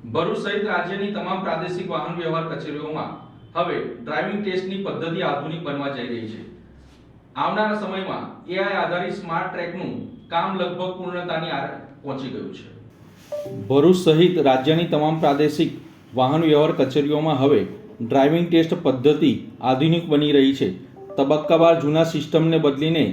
ભરૂચ સહિત રાજ્યની તમામ પ્રાદેશિક વાહન વ્યવહાર કચેરીઓમાં હવે ડ્રાઇવિંગ ટેસ્ટની પદ્ધતિ આધુનિક બનવા જઈ રહી છે. આવનારા સમયમાં એઆઈ આધારિત સ્માર્ટ ટ્રેકનું કામ લગભગ પૂર્ણતાની આરે પહોંચી ગયું છે. ભરૂચ સહિત રાજ્યની તમામ પ્રાદેશિક વાહન વ્યવહાર કચેરીઓમાં હવે ડ્રાઇવિંગ ટેસ્ટ પદ્ધતિ આધુનિક બની રહી છે. તબક્કાવાર જૂના સિસ્ટમને બદલીને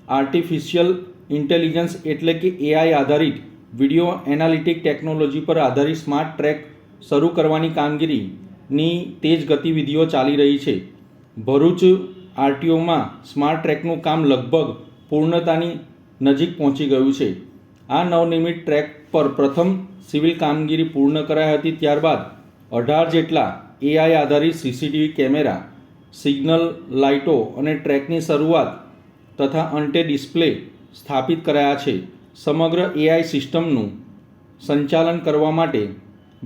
આર્ટિફિશિયલ ઇન્ટેલિજન્સ એટલે કે એઆઈ આધારિત વિડીયો એનાલિટિક ટેકનોલોજી પર આધારિત સ્માર્ટ ટ્રેક શરૂ કરવાની કામગીરીની તેજ ગતિવિધિઓ ચાલી રહી છે. ભરૂચ આરટીઓમાં સ્માર્ટ ટ્રેકનું કામ લગભગ પૂર્ણતાની નજીક પહોંચી ગયું છે. આ નવનિર્મિત ટ્રેક પર પ્રથમ સિવિલ કામગીરી પૂર્ણ કરાઈ હતી. ત્યારબાદ 18 જેટલા એઆઈ આધારિત સીસીટીવી કેમેરા, સિગ્નલ લાઇટો અને ટ્રેકની શરૂઆત તથા અંતે ડિસ્પ્લે સ્થાપિત કરાયા છે. સમગ્ર એઆઈ સિસ્ટમનું સંચાલન કરવા માટે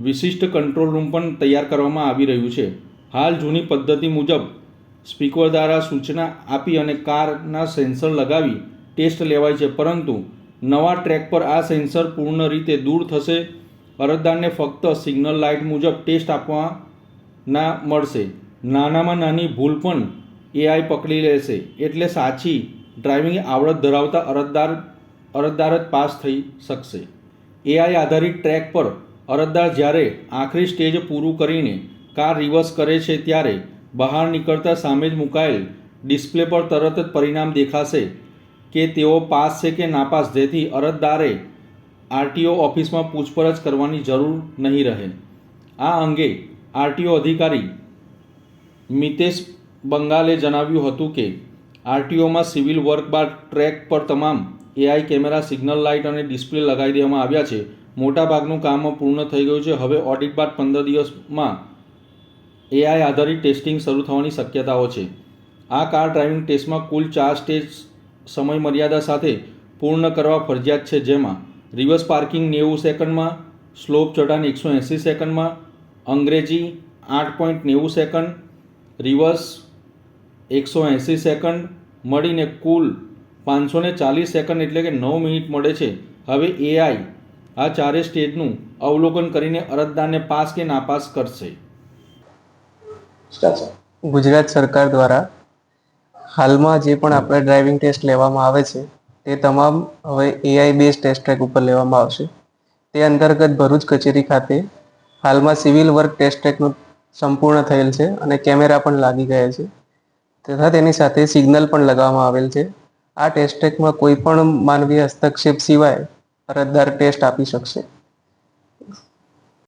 વિશિષ્ટ કંટ્રોલ રૂમ પણ તૈયાર કરવામાં આવી રહ્યું છે. હાલ જૂની પદ્ધતિ મુજબ સ્પીકર દ્વારા સૂચના આપી અને કારના સેન્સર લગાવી ટેસ્ટ લેવાય છે, પરંતુ નવા ટ્રેક પર આ સેન્સર પૂર્ણ રીતે દૂર થશે. અરજદારને ફક્ત સિગ્નલ લાઇટ મુજબ ટેસ્ટ આપવાના મળશે. નાનામાં નાની ભૂલ પણ એઆઈ પકડી લેશે, એટલે સાચી ડ્રાઇવિંગ આવડત ધરાવતા અરજદાર જ પાસ થઈ શકશે. એઆઈ આધારિત ટ્રેક પર અરજદાર જ્યારે આખરી સ્ટેજ પૂરું કરીને કાર રિવર્સ કરે છે ત્યારે બહાર નીકળતા સામે જ મુકાયેલ ડિસ્પ્લે પર તરત જ પરિણામ દેખાશે કે તેઓ પાસ છે કે નાપાસ, જેથી અરજદારે આરટીઓ ઓફિસમાં પૂછપરછ કરવાની જરૂર નહીં રહે. આ અંગે આરટીઓ અધિકારી મિતેશ બંગાલે જણાવ્યું હતું કે આરટીઓમાં સિવિલ વર્ક બાદ ટ્રેક પર તમામ એઆઈ કેમેરા, સિગ્નલ લાઇટ અને ડિસ્પ્લે લગાવી દેવામાં આવ્યા છે. મોટાભાગનું કામ પૂર્ણ થઈ ગયું છે. હવે ઓડિટ બાદ 15 દિવસમાં એઆઈ આધારિત ટેસ્ટિંગ શરૂ થવાની શક્યતાઓ છે. આ કાર ડ્રાઇવિંગ ટેસ્ટમાં કુલ 4 સ્ટેજ સમય મર્યાદા સાથે પૂર્ણ કરવા ફરજિયાત છે, જેમાં રિવર્સ પાર્કિંગ 90 સેકન્ડમાં, સ્લોપ ચઢાણ 180 સેકન્ડમાં, અંગ્રેજી 8.90 સેકન્ડ, રિવર્સ 180 સેકન્ડ મળીને કુલ 540 સેકન્ડ એટલે કે 9 મિનિટ મળે છે. હવે એઆઈ આ ચારે સ્ટેજનું અવલોકન કરીને અરજદારને પાસ કે નાપાસ કરશે. ગુજરાત સરકાર દ્વારા હાલમાં જે પણ આપણે ડ્રાઇવિંગ ટેસ્ટ લેવામાં આવે છે તે તમામ હવે એઆઈ બેઝ ટેસ્ટ ટ્રેક ઉપર લેવામાં આવશે. તે અંતર્ગત ભરૂચ કચેરી ખાતે હાલમાં સિવિલ વર્ક ટેસ્ટ ટ્રેકનું સંપૂર્ણ થયેલ છે અને કેમેરા પણ લાગી ગયા છે તથા તેની સાથે સિગ્નલ પણ લગાવવામાં આવેલ છે. આ ટેસ્ટ ટ્રેકમાં કોઈ પણ માનવીય હસ્તક્ષેપ સિવાય અરજદાર ટેસ્ટ આપી શકશે.